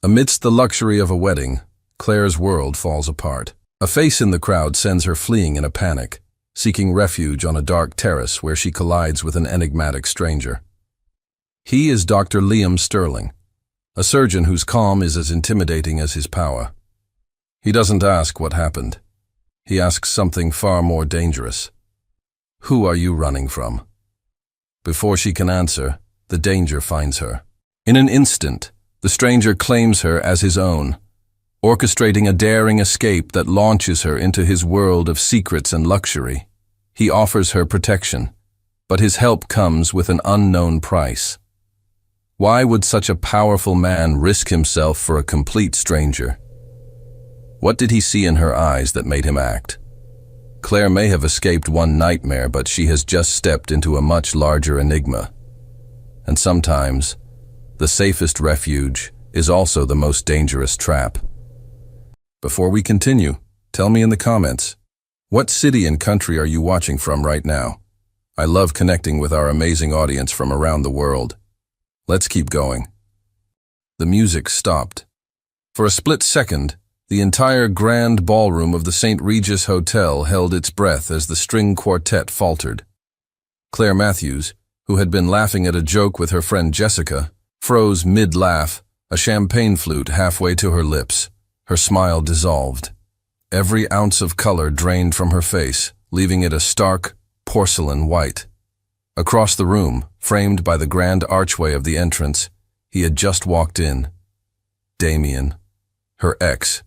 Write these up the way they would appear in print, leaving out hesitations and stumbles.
Amidst the luxury of a wedding, Claire's world falls apart. A face in the crowd sends her fleeing in a panic, seeking refuge on a dark terrace where she collides with an enigmatic stranger. He is Dr. Liam Sterling, a surgeon whose calm is as intimidating as his power. He doesn't ask what happened. He asks something far more dangerous. Who are you running from? Before she can answer, the danger finds her. In an instant, the stranger claims her as his own, orchestrating a daring escape that launches her into his world of secrets and luxury. He offers her protection, but his help comes with an unknown price. Why would such a powerful man risk himself for a complete stranger? What did he see in her eyes that made him act? Claire may have escaped one nightmare, but she has just stepped into a much larger enigma. And sometimes, the safest refuge is also the most dangerous trap. Before we continue, tell me in the comments, what city and country are you watching from right now? I love connecting with our amazing audience from around the world. Let's keep going. The music stopped. For a split second, the entire grand ballroom of the St. Regis Hotel held its breath as the string quartet faltered. Claire Matthews, who had been laughing at a joke with her friend Jessica, froze mid-laugh, a champagne flute halfway to her lips. Her smile dissolved. Every ounce of color drained from her face, leaving it a stark, porcelain white. Across the room, framed by the grand archway of the entrance, he had just walked in. Damien, her ex.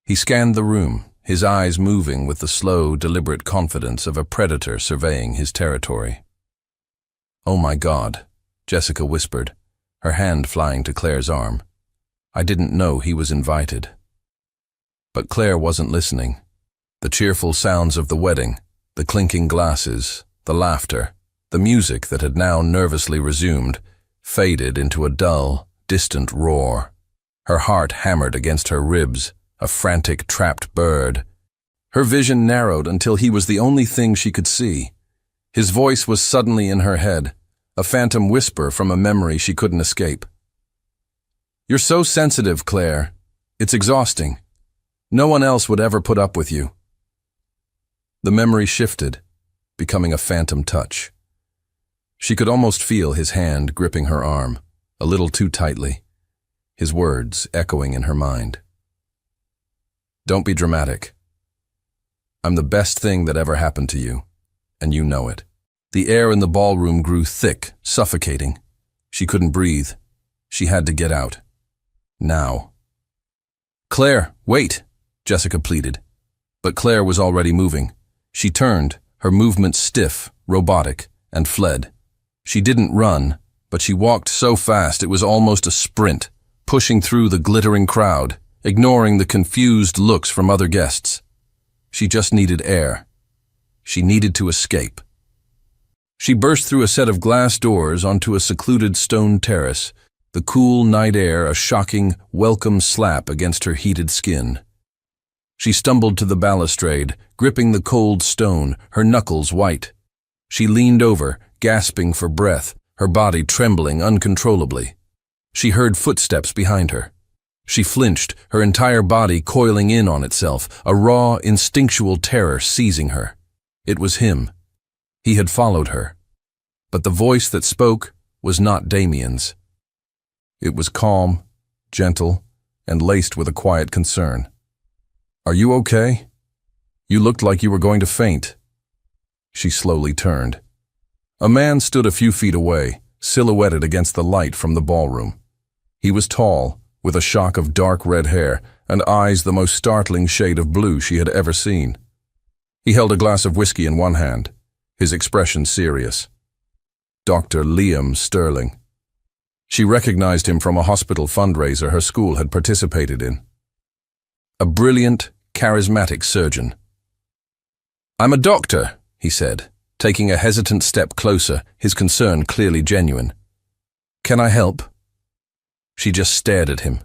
He scanned the room, his eyes moving with the slow, deliberate confidence of a predator surveying his territory. "Oh my God," Jessica whispered, her hand flying to Claire's arm. "I didn't know he was invited." But Claire wasn't listening. The cheerful sounds of the wedding, the clinking glasses, the laughter, the music that had now nervously resumed, faded into a dull, distant roar. Her heart hammered against her ribs, a frantic, trapped bird. Her vision narrowed until he was the only thing she could see. His voice was suddenly in her head, a phantom whisper from a memory she couldn't escape. "You're so sensitive, Claire. It's exhausting. No one else would ever put up with you." The memory shifted, becoming a phantom touch. She could almost feel his hand gripping her arm, a little too tightly, his words echoing in her mind. "Don't be dramatic. I'm the best thing that ever happened to you, and you know it." The air in the ballroom grew thick, suffocating. She couldn't breathe. She had to get out. Now. "Claire, wait," Jessica pleaded. But Claire was already moving. She turned, her movements stiff, robotic, and fled. She didn't run, but she walked so fast it was almost a sprint, pushing through the glittering crowd, ignoring the confused looks from other guests. She just needed air. She needed to escape. She burst through a set of glass doors onto a secluded stone terrace, the cool night air a shocking, welcome slap against her heated skin. She stumbled to the balustrade, gripping the cold stone, her knuckles white. She leaned over, gasping for breath, her body trembling uncontrollably. She heard footsteps behind her. She flinched, her entire body coiling in on itself, a raw, instinctual terror seizing her. It was him. He had followed her. But the voice that spoke was not Damien's. It was calm, gentle, and laced with a quiet concern. "Are you okay? You looked like you were going to faint." She slowly turned. A man stood a few feet away, silhouetted against the light from the ballroom. He was tall, with a shock of dark red hair and eyes the most startling shade of blue she had ever seen. He held a glass of whiskey in one hand, his expression serious. Dr. Liam Sterling. She recognized him from a hospital fundraiser her school had participated in. A brilliant, charismatic surgeon. "I'm a doctor," he said, taking a hesitant step closer, his concern clearly genuine. "Can I help?" She just stared at him,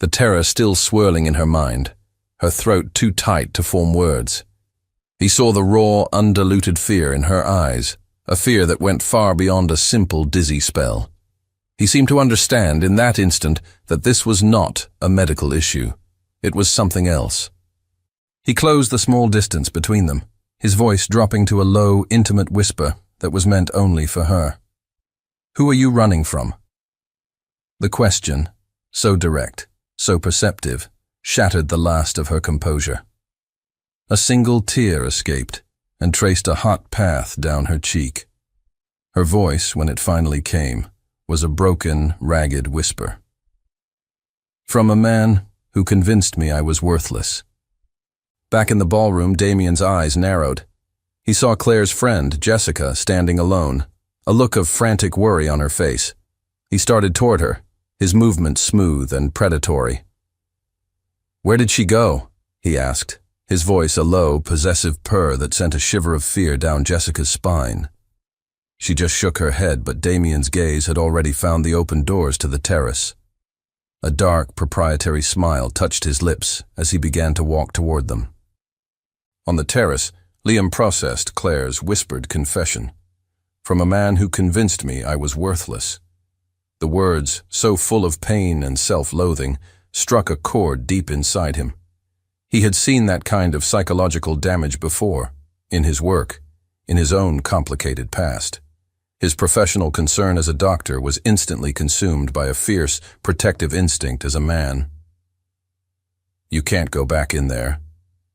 the terror still swirling in her mind, her throat too tight to form words. He saw the raw, undiluted fear in her eyes, a fear that went far beyond a simple, dizzy spell. He seemed to understand in that instant that this was not a medical issue. It was something else. He closed the small distance between them, his voice dropping to a low, intimate whisper that was meant only for her. "Who are you running from?" The question, so direct, so perceptive, shattered the last of her composure. A single tear escaped and traced a hot path down her cheek. Her voice, when it finally came, was a broken, ragged whisper. "From a man who convinced me I was worthless." Back in the ballroom, Damien's eyes narrowed. He saw Claire's friend, Jessica, standing alone, a look of frantic worry on her face. He started toward her, his movement smooth and predatory. "Where did she go?" he asked, his voice a low, possessive purr that sent a shiver of fear down Jessica's spine. She just shook her head, but Damien's gaze had already found the open doors to the terrace. A dark, proprietary smile touched his lips as he began to walk toward them. On the terrace, Liam processed Claire's whispered confession. "From a man who convinced me I was worthless." The words, so full of pain and self-loathing, struck a chord deep inside him. He had seen that kind of psychological damage before, in his work, in his own complicated past. His professional concern as a doctor was instantly consumed by a fierce, protective instinct as a man. "You can't go back in there,"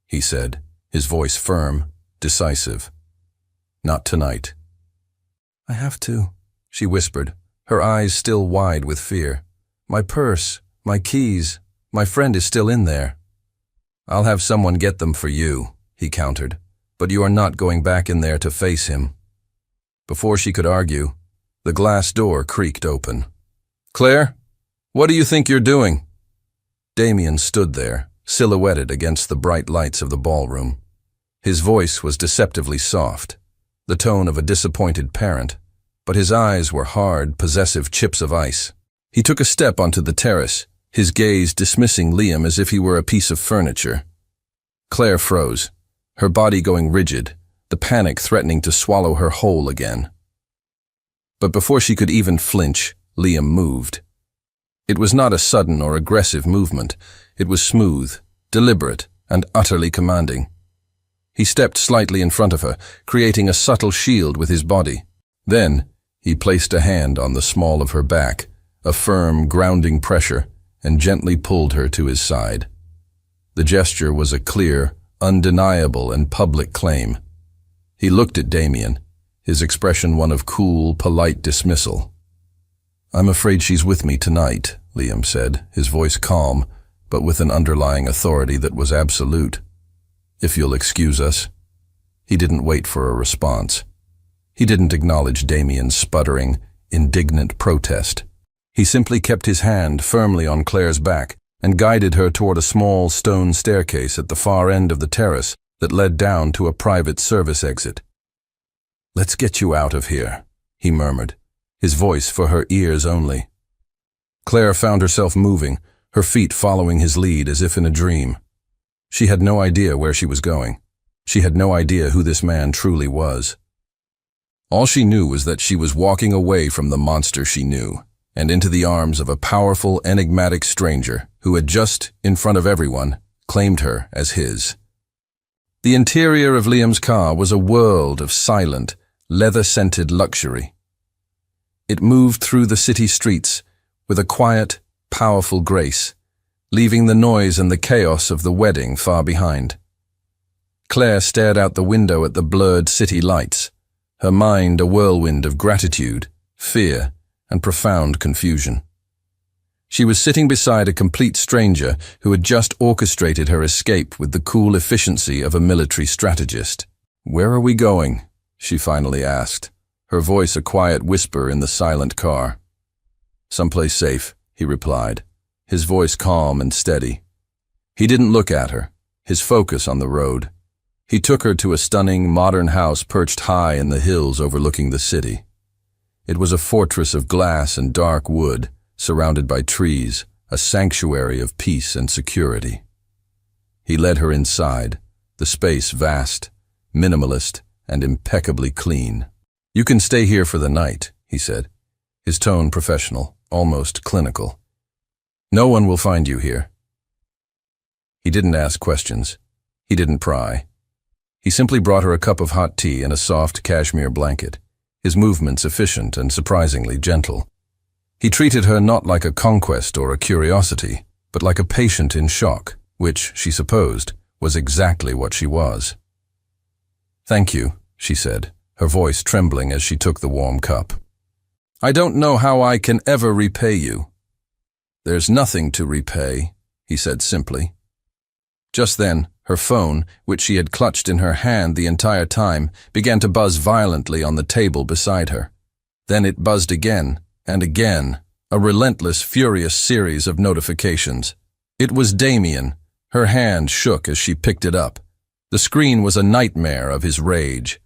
he said, his voice firm, decisive. "Not tonight." "I have to," she whispered, her eyes still wide with fear. "My purse, my keys, my friend is still in there." "I'll have someone get them for you," he countered, "but you are not going back in there to face him." Before she could argue, the glass door creaked open. "Claire, what do you think you're doing?" Damien stood there, silhouetted against the bright lights of the ballroom. His voice was deceptively soft, the tone of a disappointed parent, but his eyes were hard, possessive chips of ice. He took a step onto the terrace, his gaze dismissing Liam as if he were a piece of furniture. Claire froze, her body going rigid, the panic threatening to swallow her whole again. But before she could even flinch, Liam moved. It was not a sudden or aggressive movement. It was smooth, deliberate, and utterly commanding. He stepped slightly in front of her, creating a subtle shield with his body. Then, he placed a hand on the small of her back, a firm, grounding pressure, and gently pulled her to his side. The gesture was a clear, undeniable, and public claim. He looked at Damien, his expression one of cool, polite dismissal. "I'm afraid she's with me tonight," Liam said, his voice calm, but with an underlying authority that was absolute. "If you'll excuse us." He didn't wait for a response. He didn't acknowledge Damien's sputtering, indignant protest. He simply kept his hand firmly on Claire's back and guided her toward a small stone staircase at the far end of the terrace that led down to a private service exit. "Let's get you out of here," he murmured, his voice for her ears only. Claire found herself moving, her feet following his lead as if in a dream. She had no idea where she was going. She had no idea who this man truly was. All she knew was that she was walking away from the monster she knew, and into the arms of a powerful, enigmatic stranger who had just, in front of everyone, claimed her as his. The interior of Liam's car was a world of silent, leather-scented luxury. It moved through the city streets with a quiet, powerful grace, leaving the noise and the chaos of the wedding far behind. Claire stared out the window at the blurred city lights, her mind a whirlwind of gratitude, fear, and profound confusion. She was sitting beside a complete stranger who had just orchestrated her escape with the cool efficiency of a military strategist. "Where are we going?" she finally asked, her voice a quiet whisper in the silent car. "Someplace safe," he replied, his voice calm and steady. He didn't look at her, his focus on the road. He took her to a stunning, modern house perched high in the hills overlooking the city. It was a fortress of glass and dark wood, surrounded by trees, a sanctuary of peace and security. He led her inside, the space vast, minimalist, and impeccably clean. "You can stay here for the night," he said, his tone professional. almost clinical. "No one will find you here." He didn't ask questions. He didn't pry. He simply brought her a cup of hot tea and a soft cashmere blanket, his movements efficient and surprisingly gentle. He treated her not like a conquest or a curiosity, but like a patient in shock, which, she supposed, was exactly what she was. "Thank you," she said, her voice trembling as she took the warm cup. "I don't know how I can ever repay you." "There's nothing to repay," he said simply. Just then, her phone, which she had clutched in her hand the entire time, began to buzz violently on the table beside her. Then it buzzed again and again, a relentless, furious series of notifications. It was Damien. Her hand shook as she picked it up. The screen was a nightmare of his rage.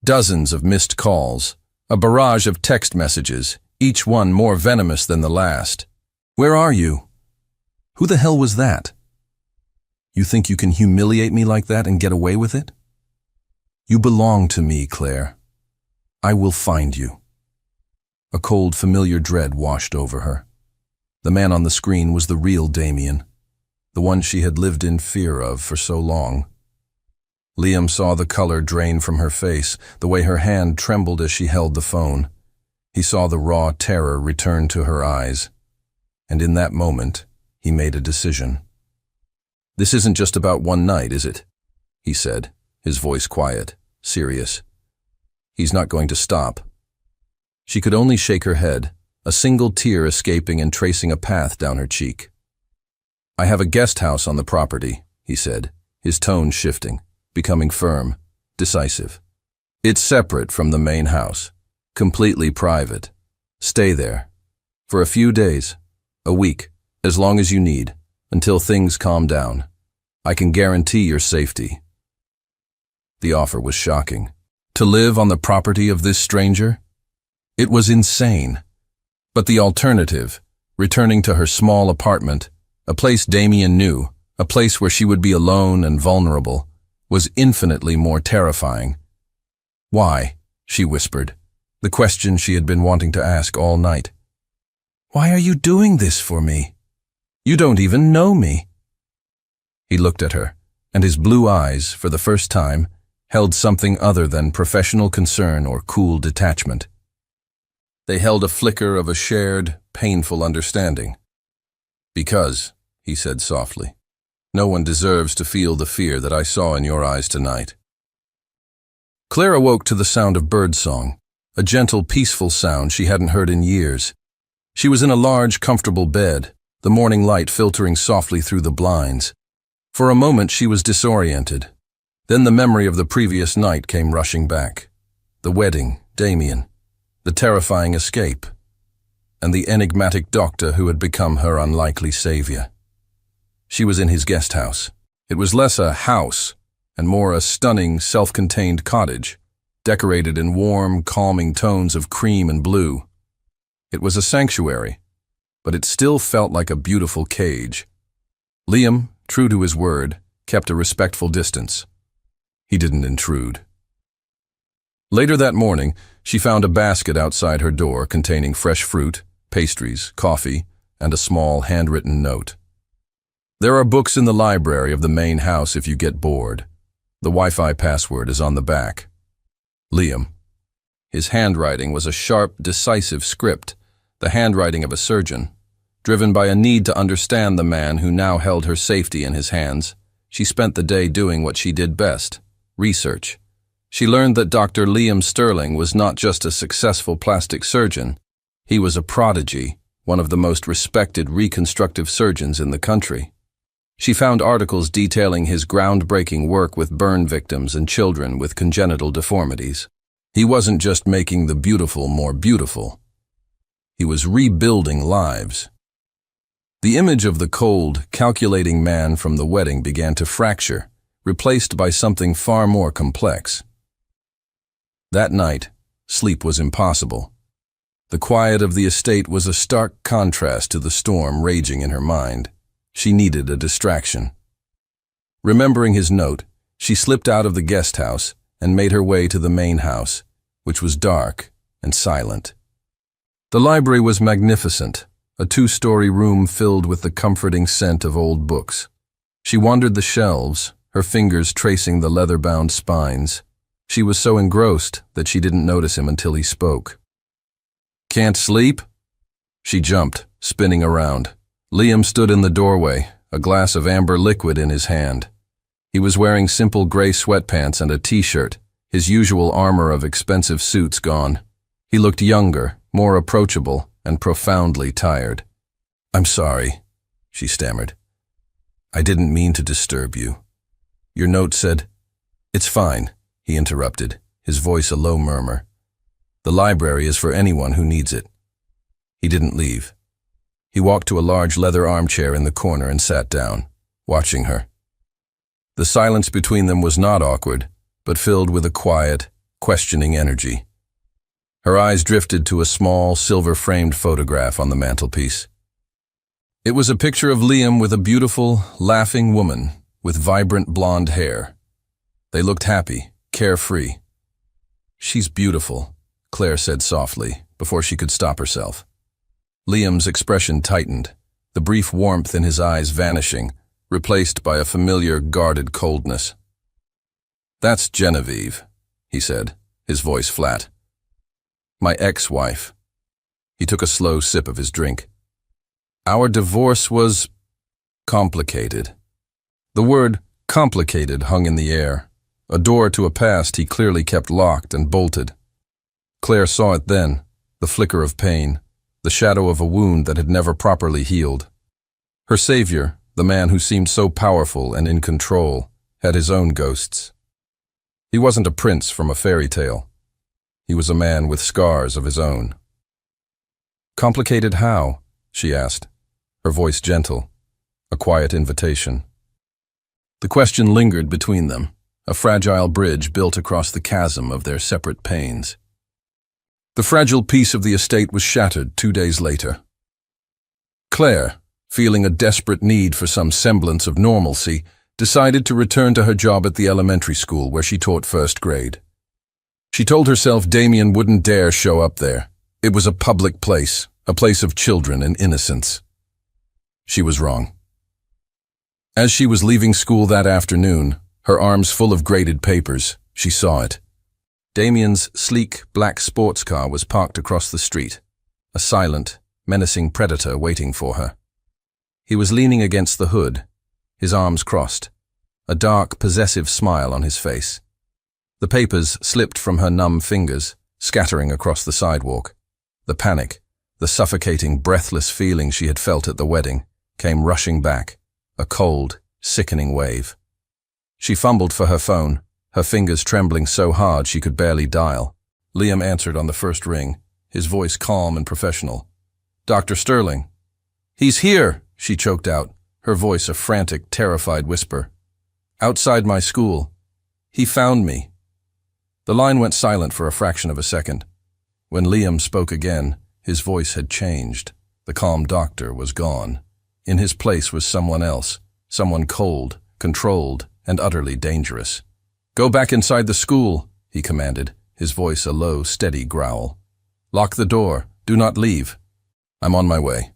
Dozens of missed calls, a barrage of text messages, each one more venomous than the last. "Where are you? Who the hell was that? You think you can humiliate me like that and get away with it? You belong to me, Claire. I will find you." A cold, familiar dread washed over her. The man on the screen was the real Damien, the one she had lived in fear of for so long. Liam saw the color drain from her face, the way her hand trembled as she held the phone. He saw the raw terror return to her eyes. And in that moment, he made a decision. "This isn't just about one night, is it?" he said, his voice quiet, serious. "He's not going to stop." She could only shake her head, a single tear escaping and tracing a path down her cheek. "I have a guest house on the property," he said, his tone shifting, becoming firm, decisive. "It's separate from the main house, completely private. Stay there. For a few days, a week, as long as you need, until things calm down. I can guarantee your safety." The offer was shocking. To live on the property of this stranger? It was insane. But the alternative, returning to her small apartment, a place Damien knew, a place where she would be alone and vulnerable, was infinitely more terrifying. "Why?" she whispered, the question she had been wanting to ask all night. "Why are you doing this for me? You don't even know me." He looked at her, and his blue eyes, for the first time, held something other than professional concern or cool detachment. They held a flicker of a shared, painful understanding. "Because," he said softly, "no one deserves to feel the fear that I saw in your eyes tonight." Claire awoke to the sound of birdsong, a gentle, peaceful sound she hadn't heard in years. She was in a large, comfortable bed, the morning light filtering softly through the blinds. For a moment she was disoriented. Then the memory of the previous night came rushing back. The wedding, Damien, the terrifying escape, and the enigmatic doctor who had become her unlikely savior. She was in his guest house. It was less a house and more a stunning, self-contained cottage, decorated in warm, calming tones of cream and blue. It was a sanctuary, but it still felt like a beautiful cage. Liam, true to his word, kept a respectful distance. He didn't intrude. Later that morning, she found a basket outside her door containing fresh fruit, pastries, coffee, and a small handwritten note. "There are books in the library of the main house if you get bored. The Wi-Fi password is on the back. Liam." His handwriting was a sharp, decisive script, the handwriting of a surgeon. Driven by a need to understand the man who now held her safety in his hands, she spent the day doing what she did best: research. She learned that Dr. Liam Sterling was not just a successful plastic surgeon. He was a prodigy, one of the most respected reconstructive surgeons in the country. She found articles detailing his groundbreaking work with burn victims and children with congenital deformities. He wasn't just making the beautiful more beautiful. He was rebuilding lives. The image of the cold, calculating man from the wedding began to fracture, replaced by something far more complex. That night, sleep was impossible. The quiet of the estate was a stark contrast to the storm raging in her mind. She needed a distraction. Remembering his note, she slipped out of the guest house and made her way to the main house, which was dark and silent. The library was magnificent, a two-story room filled with the comforting scent of old books. She wandered the shelves, her fingers tracing the leather-bound spines. She was so engrossed that she didn't notice him until he spoke. "Can't sleep?" She jumped, spinning around. Liam stood in the doorway, a glass of amber liquid in his hand. He was wearing simple gray sweatpants and a t-shirt, his usual armor of expensive suits gone. He looked younger, more approachable, and profoundly tired. "I'm sorry," she stammered. "I didn't mean to disturb you. Your note said—" "It's fine," he interrupted, his voice a low murmur. "The library is for anyone who needs it." He didn't leave. He walked to a large leather armchair in the corner and sat down, watching her. The silence between them was not awkward, but filled with a quiet, questioning energy. Her eyes drifted to a small, silver-framed photograph on the mantelpiece. It was a picture of Liam with a beautiful, laughing woman with vibrant blonde hair. They looked happy, carefree. "She's beautiful," Claire said softly, before she could stop herself. Liam's expression tightened, the brief warmth in his eyes vanishing, replaced by a familiar, guarded coldness. "That's Genevieve," he said, his voice flat. "My ex-wife." He took a slow sip of his drink. "Our divorce was complicated." The word complicated hung in the air, a door to a past he clearly kept locked and bolted. Claire saw it then, the flicker of pain, the shadow of a wound that had never properly healed. Her savior, the man who seemed so powerful and in control, had his own ghosts. He wasn't a prince from a fairy tale. He was a man with scars of his own. "Complicated how?" she asked, her voice gentle, a quiet invitation. The question lingered between them, a fragile bridge built across the chasm of their separate pains. The fragile peace of the estate was shattered 2 days later. Claire, feeling a desperate need for some semblance of normalcy, decided to return to her job at the elementary school where she taught first grade. She told herself Damien wouldn't dare show up there. It was a public place, a place of children and innocence. She was wrong. As she was leaving school that afternoon, her arms full of graded papers, she saw it. Damien's sleek, black sports car was parked across the street, a silent, menacing predator waiting for her. He was leaning against the hood, his arms crossed, a dark, possessive smile on his face. The papers slipped from her numb fingers, scattering across the sidewalk. The panic, the suffocating, breathless feeling she had felt at the wedding, came rushing back, a cold, sickening wave. She fumbled for her phone, her fingers trembling so hard she could barely dial. Liam answered on the first ring, his voice calm and professional. "Dr. Sterling." "He's here," she choked out, her voice a frantic, terrified whisper. "Outside my school. He found me." The line went silent for a fraction of a second. When Liam spoke again, his voice had changed. The calm doctor was gone. In his place was someone else, someone cold, controlled, and utterly dangerous. "Go back inside the school," he commanded, his voice a low, steady growl. "Lock the door. Do not leave. I'm on my way."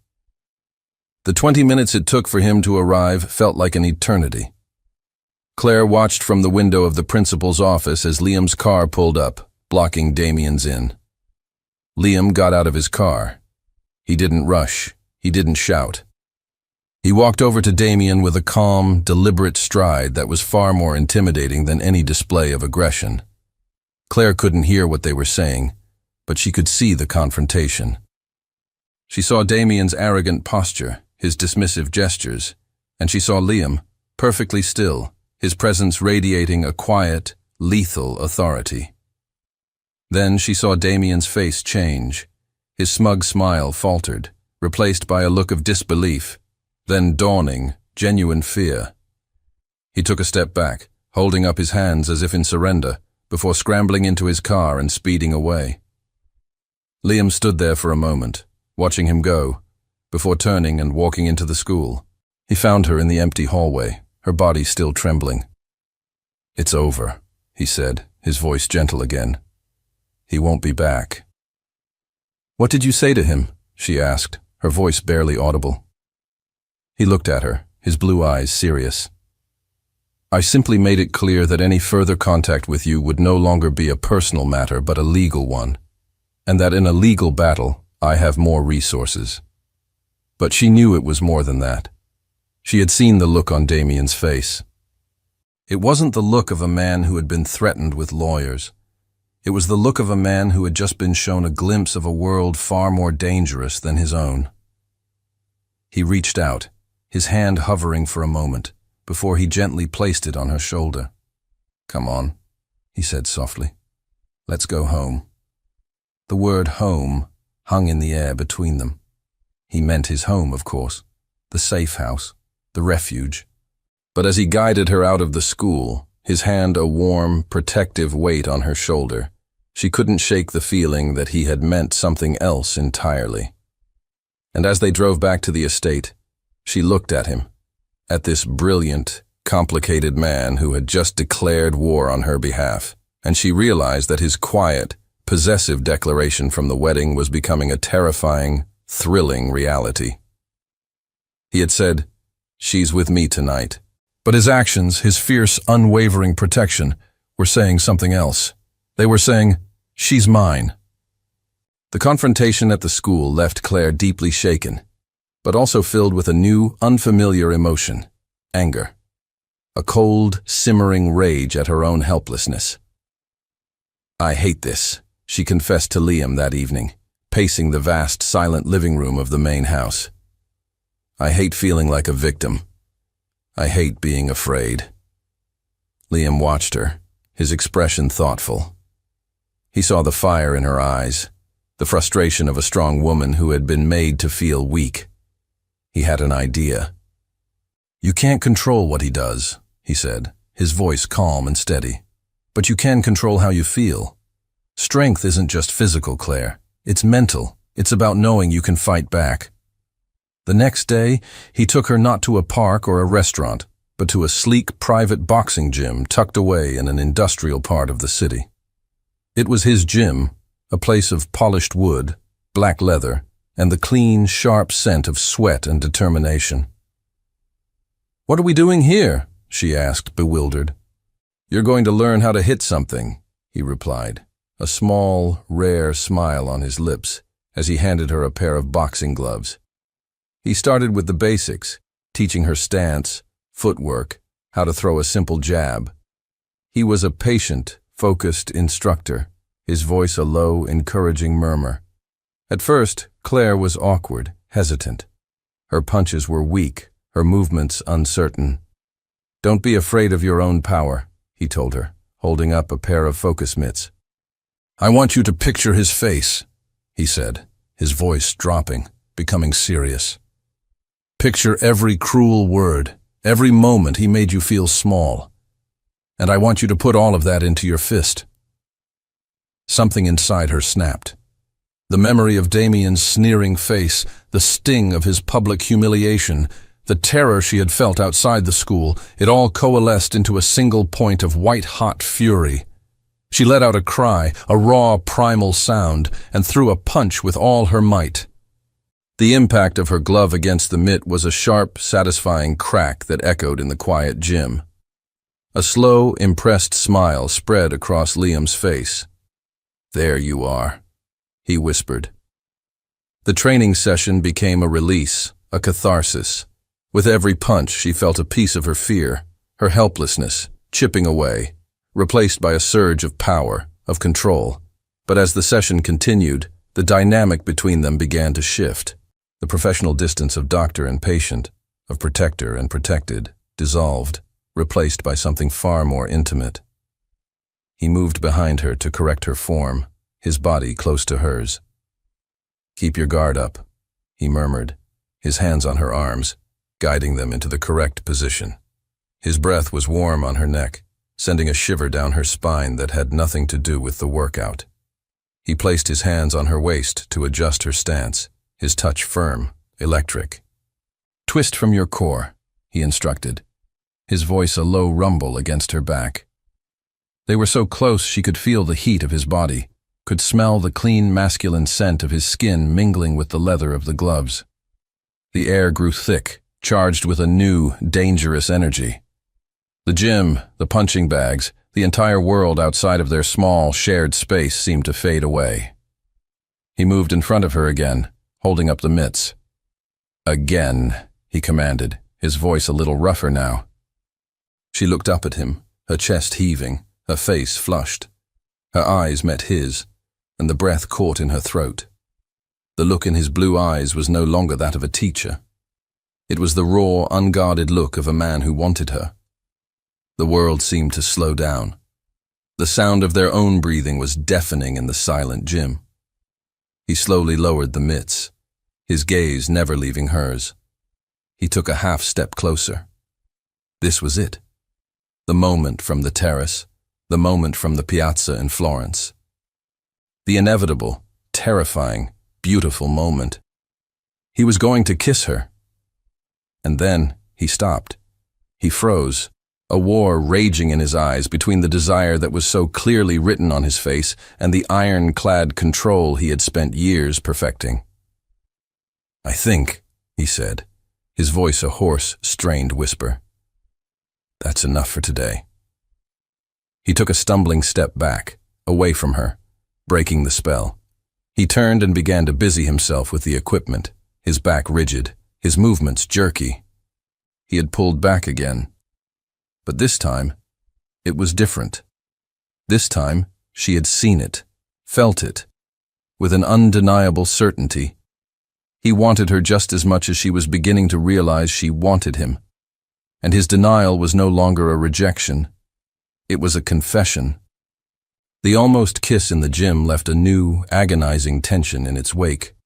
The 20 minutes it took for him to arrive felt like an eternity. Claire watched from the window of the principal's office as Liam's car pulled up, blocking Damien's in. Liam got out of his car. He didn't rush. He didn't shout. He walked over to Damien with a calm, deliberate stride that was far more intimidating than any display of aggression. Claire couldn't hear what they were saying, but she could see the confrontation. She saw Damien's arrogant posture, his dismissive gestures, and she saw Liam, perfectly still, his presence radiating a quiet, lethal authority. Then she saw Damien's face change. His smug smile faltered, replaced by a look of disbelief, then dawning, genuine fear. He took a step back, holding up his hands as if in surrender, before scrambling into his car and speeding away. Liam stood there for a moment, watching him go, before turning and walking into the school. He found her in the empty hallway, her body still trembling. "It's over," he said, his voice gentle again. "He won't be back." "What did you say to him?" she asked, her voice barely audible. He looked at her, his blue eyes serious. "I simply made it clear that any further contact with you would no longer be a personal matter but a legal one, and that in a legal battle I have more resources." But she knew it was more than that. She had seen the look on Damien's face. It wasn't the look of a man who had been threatened with lawyers. It was the look of a man who had just been shown a glimpse of a world far more dangerous than his own. He reached out, his hand hovering for a moment, before he gently placed it on her shoulder. "Come on," he said softly. "Let's go home." The word home hung in the air between them. He meant his home, of course, the safe house, the refuge. But as he guided her out of the school, his hand a warm, protective weight on her shoulder, she couldn't shake the feeling that he had meant something else entirely. And as they drove back to the estate, she looked at him, at this brilliant, complicated man who had just declared war on her behalf, and she realized that his quiet, possessive declaration from the wedding was becoming a terrifying, thrilling reality. He had said, "She's with me tonight." But his actions, his fierce, unwavering protection, were saying something else. They were saying, "She's mine." The confrontation at the school left Claire deeply shaken, but also filled with a new, unfamiliar emotion, anger. A cold, simmering rage at her own helplessness. "I hate this," she confessed to Liam that evening, pacing the vast, silent living room of the main house. "I hate feeling like a victim. I hate being afraid." Liam watched her, his expression thoughtful. He saw the fire in her eyes, the frustration of a strong woman who had been made to feel weak. He had an idea. "You can't control what he does," he said, his voice calm and steady. "But you can control how you feel. Strength isn't just physical, Claire. It's mental. It's about knowing you can fight back." The next day, he took her not to a park or a restaurant, but to a sleek private boxing gym tucked away in an industrial part of the city. It was his gym, a place of polished wood, black leather, and the clean, sharp scent of sweat and determination. "What are we doing here?" she asked, bewildered. "You're going to learn how to hit something," he replied, a small, rare smile on his lips as he handed her a pair of boxing gloves. He started with the basics, teaching her stance, footwork, how to throw a simple jab. He was a patient, focused instructor, his voice a low, encouraging murmur. At first, Claire was awkward, hesitant. Her punches were weak, her movements uncertain. "Don't be afraid of your own power," he told her, holding up a pair of focus mitts. "I want you to picture his face," he said, his voice dropping, becoming serious. "Picture every cruel word, every moment he made you feel small. And I want you to put all of that into your fist." Something inside her snapped. The memory of Damien's sneering face, the sting of his public humiliation, the terror she had felt outside the school, it all coalesced into a single point of white-hot fury. She let out a cry, a raw, primal sound, and threw a punch with all her might. The impact of her glove against the mitt was a sharp, satisfying crack that echoed in the quiet gym. A slow, impressed smile spread across Liam's face. "There you are," he whispered. The training session became a release, a catharsis. With every punch, she felt a piece of her fear, her helplessness, chipping away, replaced by a surge of power, of control. But as the session continued, the dynamic between them began to shift. The professional distance of doctor and patient, of protector and protected, dissolved, replaced by something far more intimate. He moved behind her to correct her form, his body close to hers. "Keep your guard up," he murmured, his hands on her arms, guiding them into the correct position. His breath was warm on her neck, sending a shiver down her spine that had nothing to do with the workout. He placed his hands on her waist to adjust her stance, his touch firm, electric. "Twist from your core," he instructed, his voice a low rumble against her back. They were so close she could feel the heat of his body, could smell the clean masculine scent of his skin mingling with the leather of the gloves. The air grew thick, charged with a new, dangerous energy. The gym, the punching bags, the entire world outside of their small, shared space seemed to fade away. He moved in front of her again, holding up the mitts. "Again," he commanded, his voice a little rougher now. She looked up at him, her chest heaving, her face flushed. Her eyes met his, and the breath caught in her throat. The look in his blue eyes was no longer that of a teacher. It was the raw, unguarded look of a man who wanted her. The world seemed to slow down. The sound of their own breathing was deafening in the silent gym. He slowly lowered the mitts, his gaze never leaving hers. He took a half step closer. This was it. The moment from the terrace, the moment from the piazza in Florence. The inevitable, terrifying, beautiful moment. He was going to kiss her. And then he stopped. He froze, a war raging in his eyes between the desire that was so clearly written on his face and the iron-clad control he had spent years perfecting. "I think," he said, his voice a hoarse, strained whisper. "That's enough for today." He took a stumbling step back, away from her, breaking the spell. He turned and began to busy himself with the equipment, his back rigid, his movements jerky. He had pulled back again. But this time, it was different. This time, she had seen it, felt it, with an undeniable certainty. He wanted her just as much as she was beginning to realize she wanted him. And his denial was no longer a rejection. It was a confession. The almost kiss in the gym left a new, agonizing tension in its wake.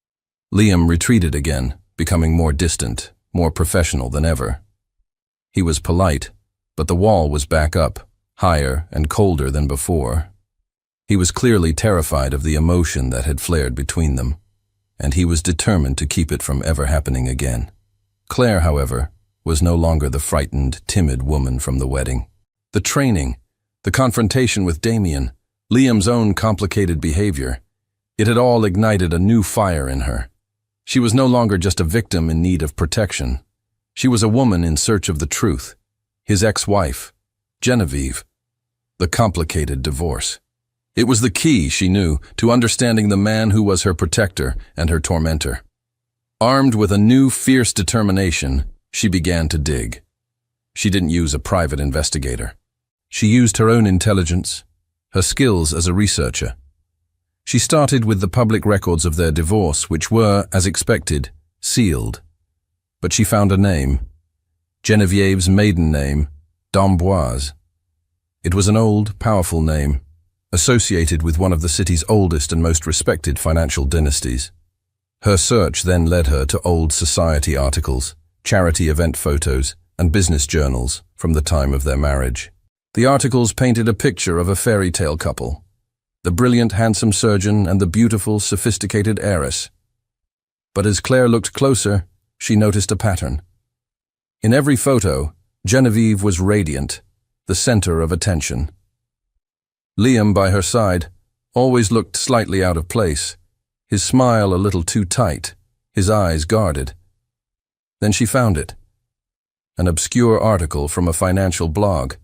Liam retreated again, becoming more distant, more professional than ever. He was polite, but the wall was back up, higher and colder than before. He was clearly terrified of the emotion that had flared between them, and he was determined to keep it from ever happening again. Claire, however, was no longer the frightened, timid woman from the wedding. The training, the confrontation with Damien, Liam's own complicated behavior, it had all ignited a new fire in her. She was no longer just a victim in need of protection. She was a woman in search of the truth. His ex-wife, Genevieve. The complicated divorce. It was the key, she knew, to understanding the man who was her protector and her tormentor. Armed with a new, fierce determination, she began to dig. She didn't use a private investigator. She used her own intelligence, her skills as a researcher. She started with the public records of their divorce, which were, as expected, sealed. But she found a name. Genevieve's maiden name, d'Amboise. It was an old, powerful name, associated with one of the city's oldest and most respected financial dynasties. Her search then led her to old society articles, charity event photos, and business journals from the time of their marriage. The articles painted a picture of a fairy tale couple, the brilliant, handsome surgeon and the beautiful, sophisticated heiress. But as Claire looked closer, she noticed a pattern. In every photo, Genevieve was radiant, the center of attention. Liam, by her side, always looked slightly out of place, his smile a little too tight, his eyes guarded. Then she found it. An obscure article from a financial blog,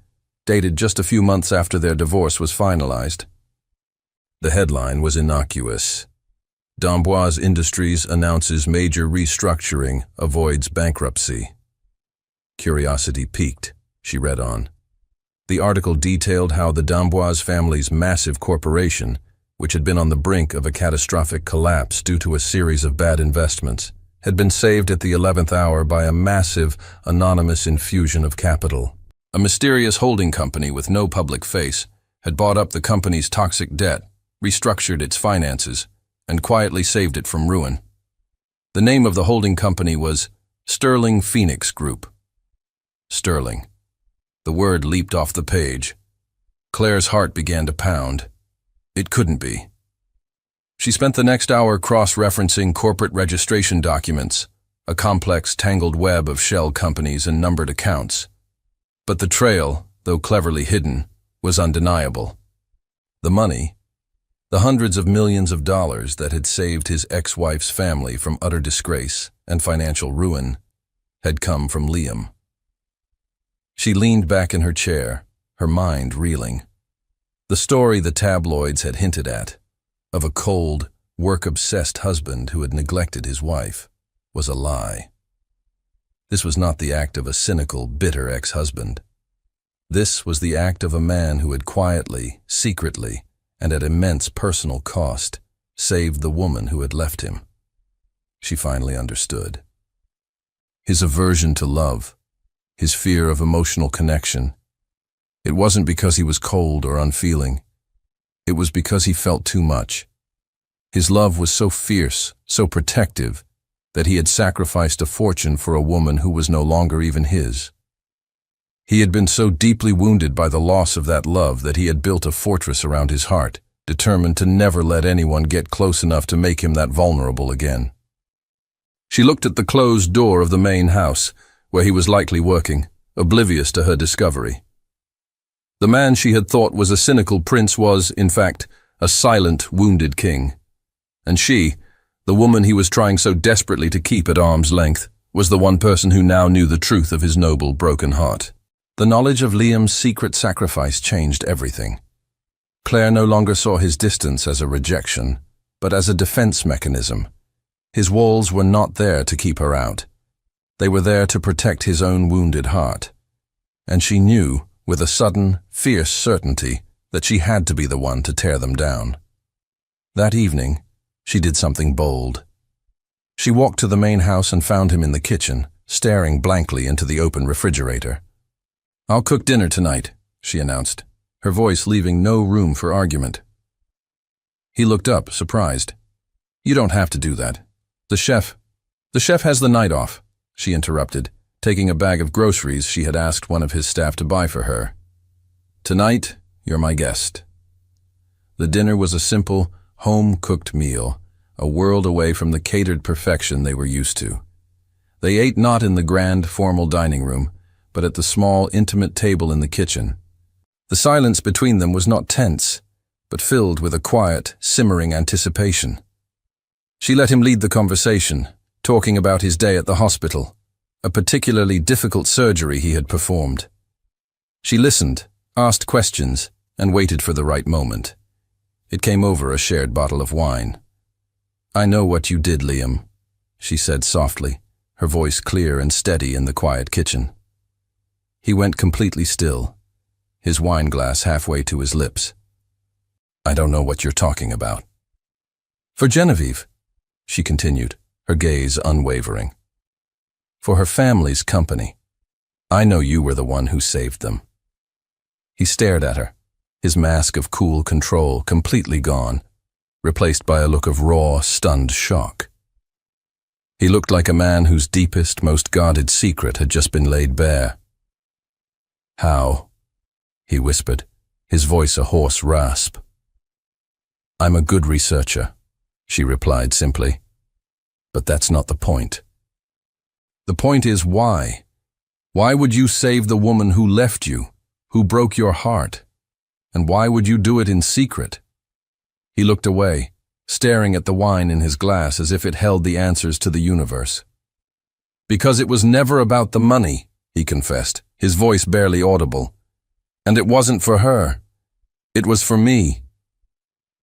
dated just a few months after their divorce was finalized. The headline was innocuous. D'Amboise Industries announces major restructuring, avoids bankruptcy. Curiosity piqued, she read on. The article detailed how the d'Amboise family's massive corporation, which had been on the brink of a catastrophic collapse due to a series of bad investments, had been saved at the 11th hour by a massive, anonymous infusion of capital. A mysterious holding company with no public face had bought up the company's toxic debt, restructured its finances, and quietly saved it from ruin. The name of the holding company was Sterling Phoenix Group. Sterling. The word leaped off the page. Claire's heart began to pound. It couldn't be. She spent the next hour cross-referencing corporate registration documents, a complex, tangled web of shell companies and numbered accounts. But the trail, though cleverly hidden, was undeniable. The The hundreds of millions of dollars that had saved his ex-wife's family from utter disgrace and financial ruin had come from Liam. She leaned back in her chair, her mind reeling. The story the tabloids had hinted at, of a cold, work-obsessed husband who had neglected his wife, was a lie. This was not the act of a cynical, bitter ex-husband. This was the act of a man who had quietly, secretly, and at immense personal cost, saved the woman who had left him. She finally understood. His aversion to love, his fear of emotional connection, it wasn't because he was cold or unfeeling. It was because he felt too much. His love was so fierce, so protective, that he had sacrificed a fortune for a woman who was no longer even his. He had been so deeply wounded by the loss of that love that he had built a fortress around his heart, determined to never let anyone get close enough to make him that vulnerable again. She looked at the closed door of the main house, where he was likely working, oblivious to her discovery. The man she had thought was a cynical prince was, in fact, a silent, wounded king. And she, the woman he was trying so desperately to keep at arm's length, was the one person who now knew the truth of his noble, broken heart. The knowledge of Liam's secret sacrifice changed everything. Claire no longer saw his distance as a rejection, but as a defense mechanism. His walls were not there to keep her out. They were there to protect his own wounded heart. And she knew, with a sudden, fierce certainty, that she had to be the one to tear them down. That evening, she did something bold. She walked to the main house and found him in the kitchen, staring blankly into the open refrigerator. "I'll cook dinner tonight," she announced, her voice leaving no room for argument. He looked up, surprised. "You don't have to do that. The chef has the night off," she interrupted, taking a bag of groceries she had asked one of his staff to buy for her. "Tonight, you're my guest." The dinner was a simple, home-cooked meal, a world away from the catered perfection they were used to. They ate not in the grand, formal dining room, but at the small, intimate table in the kitchen. The silence between them was not tense, but filled with a quiet, simmering anticipation. She let him lead the conversation, talking about his day at the hospital, a particularly difficult surgery he had performed. She listened, asked questions, and waited for the right moment. It came over a shared bottle of wine. "I know what you did, Liam," she said softly, her voice clear and steady in the quiet kitchen. He went completely still, his wine glass halfway to his lips. "I don't know what you're talking about." "For Genevieve," she continued, her gaze unwavering. "For her family's company. I know you were the one who saved them." He stared at her, his mask of cool control completely gone, replaced by a look of raw, stunned shock. He looked like a man whose deepest, most guarded secret had just been laid bare. "How?" he whispered, his voice a hoarse rasp. "I'm a good researcher," she replied simply. "But that's not the point. The point is why? Why would you save the woman who left you, who broke your heart? And why would you do it in secret?" He looked away, staring at the wine in his glass as if it held the answers to the universe. "Because it was never about the money," he confessed, his voice barely audible. "And it wasn't for her. It was for me."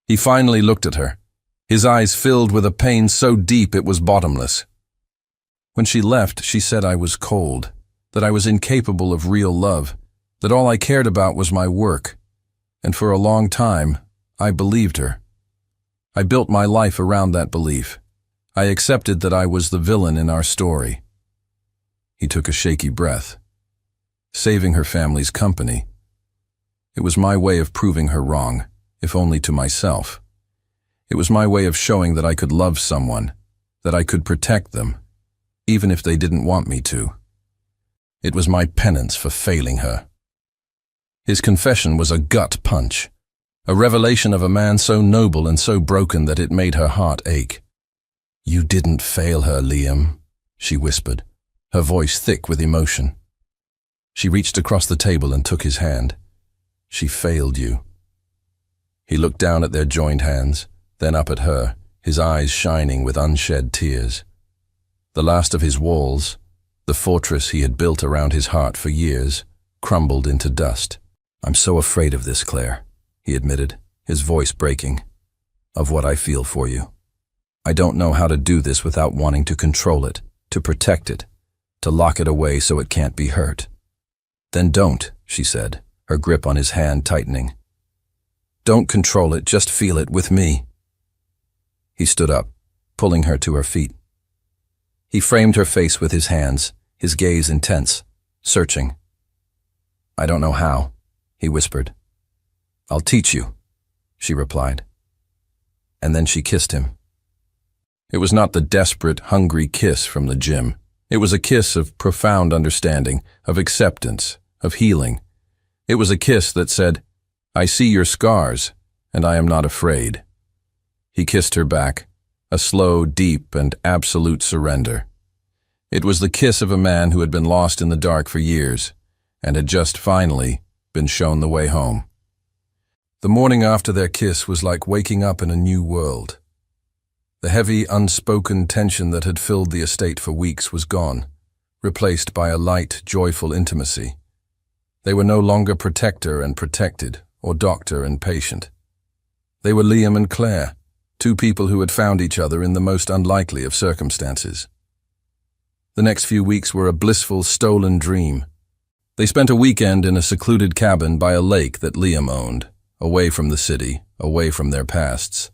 He finally looked at her, his eyes filled with a pain so deep it was bottomless. "When she left, she said I was cold, that I was incapable of real love, that all I cared about was my work. And for a long time, I believed her. I built my life around that belief. I accepted that I was the villain in our story." He took a shaky breath. Saving her family's company. It was my way of proving her wrong, if only to myself. It was my way of showing that I could love someone, that I could protect them, even if they didn't want me to. It was my penance for failing her. His confession was a gut punch, a revelation of a man so noble and so broken that it made her heart ache. "You didn't fail her, Liam," she whispered, her voice thick with emotion. She reached across the table and took his hand. "She failed you." He looked down at their joined hands, then up at her, his eyes shining with unshed tears. The last of his walls, the fortress he had built around his heart for years, crumbled into dust. "I'm so afraid of this, Claire," he admitted, his voice breaking, "of what I feel for you. I don't know how to do this without wanting to control it, to protect it, to lock it away so it can't be hurt." "Then don't," she said, her grip on his hand tightening. "Don't control it, just feel it with me." He stood up, pulling her to her feet. He framed her face with his hands, his gaze intense, searching. "I don't know how," he whispered. "I'll teach you," she replied. And then she kissed him. It was not the desperate, hungry kiss from the gym. It was a kiss of profound understanding, of acceptance, of healing. It was a kiss that said, "I see your scars, and I am not afraid." He kissed her back, a slow, deep, and absolute surrender. It was the kiss of a man who had been lost in the dark for years, and had just finally been shown the way home. The morning after their kiss was like waking up in a new world. The heavy, unspoken tension that had filled the estate for weeks was gone, replaced by a light, joyful intimacy. They were no longer protector and protected, or doctor and patient. They were Liam and Claire, two people who had found each other in the most unlikely of circumstances. The next few weeks were a blissful, stolen dream. They spent a weekend in a secluded cabin by a lake that Liam owned, away from the city, away from their pasts.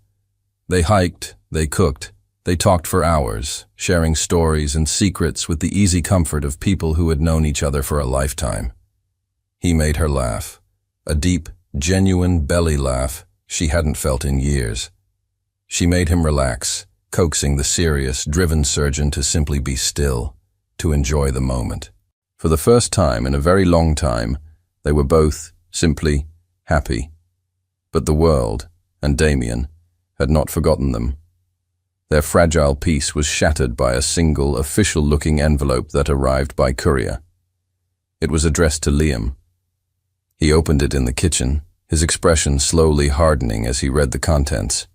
They hiked, they cooked, they talked for hours, sharing stories and secrets with the easy comfort of people who had known each other for a lifetime. He made her laugh, a deep, genuine belly laugh she hadn't felt in years. She made him relax, coaxing the serious, driven surgeon to simply be still, to enjoy the moment. For the first time in a very long time, they were both simply happy. But the world, and Damien, had not forgotten them. Their fragile peace was shattered by a single, official-looking envelope that arrived by courier. It was addressed to Liam. He opened it in the kitchen, his expression slowly hardening as he read the contents.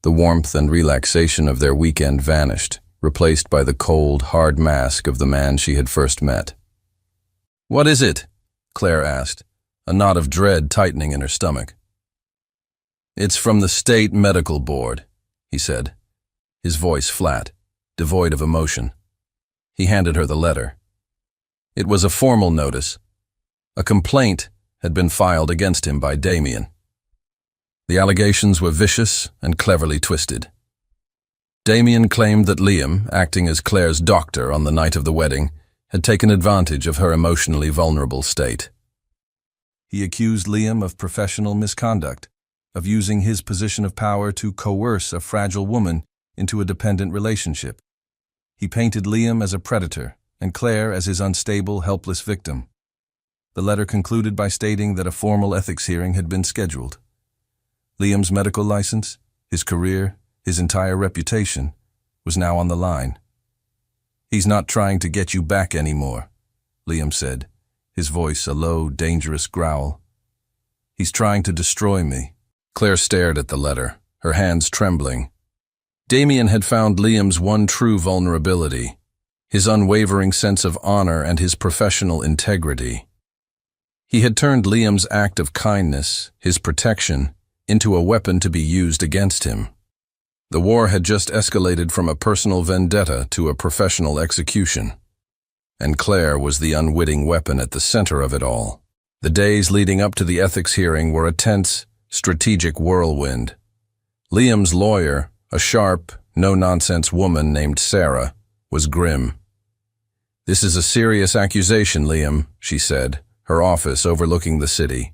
The warmth and relaxation of their weekend vanished, replaced by the cold, hard mask of the man she had first met. "What is it?" Claire asked, a knot of dread tightening in her stomach. "It's from the State Medical Board," he said, his voice flat, devoid of emotion. He handed her the letter. It was a formal notice. A complaint had been filed against him by Damien. The allegations were vicious and cleverly twisted. Damien claimed that Liam, acting as Claire's doctor on the night of the wedding, had taken advantage of her emotionally vulnerable state. He accused Liam of professional misconduct, of using his position of power to coerce a fragile woman into a dependent relationship. He painted Liam as a predator and Claire as his unstable, helpless victim. The letter concluded by stating that a formal ethics hearing had been scheduled. Liam's medical license, his career, his entire reputation, was now on the line. "He's not trying to get you back anymore," Liam said, his voice a low, dangerous growl. "He's trying to destroy me." Claire stared at the letter, her hands trembling. Damien had found Liam's one true vulnerability, his unwavering sense of honor and his professional integrity. He had turned Liam's act of kindness, his protection, into a weapon to be used against him. The war had just escalated from a personal vendetta to a professional execution. And Claire was the unwitting weapon at the center of it all. The days leading up to the ethics hearing were a tense, strategic whirlwind. Liam's lawyer, a sharp, no-nonsense woman named Sarah, was grim. "This is a serious accusation, Liam," she said, her office overlooking the city.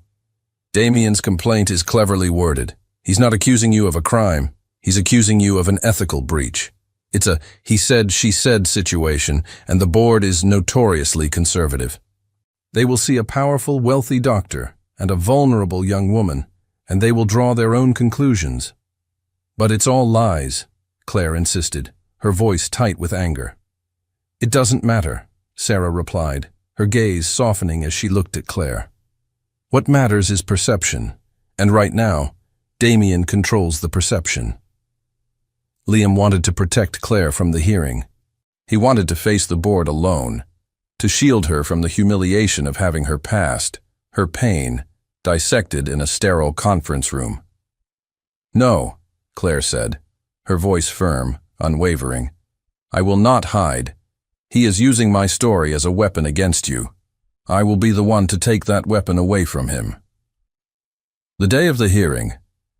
"Damien's complaint is cleverly worded. He's not accusing you of a crime. He's accusing you of an ethical breach. It's a he said, she said situation, and the board is notoriously conservative. They will see a powerful, wealthy doctor and a vulnerable young woman, and they will draw their own conclusions." "But it's all lies," Claire insisted, her voice tight with anger. "It doesn't matter," Sarah replied, her gaze softening as she looked at Claire. "What matters is perception, and right now, Damien controls the perception. Liam wanted to protect Claire from the hearing. He wanted to face the board alone, to shield her from the humiliation of having her past, her pain, dissected in a sterile conference room. "No," Claire said, her voice firm, unwavering. "I will not hide. He is using my story as a weapon against you. I will be the one to take that weapon away from him." The day of the hearing,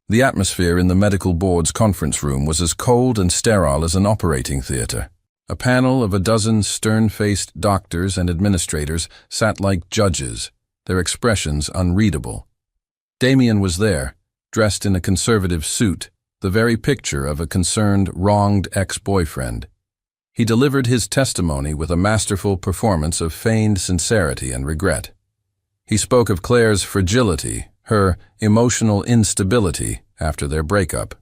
the atmosphere in the medical board's conference room was as cold and sterile as an operating theater. A panel of a dozen stern-faced doctors and administrators sat like judges, their expressions unreadable. Damien was there, dressed in a conservative suit, the very picture of a concerned, wronged ex-boyfriend. He delivered his testimony with a masterful performance of feigned sincerity and regret. He spoke of Claire's fragility, her emotional instability after their breakup.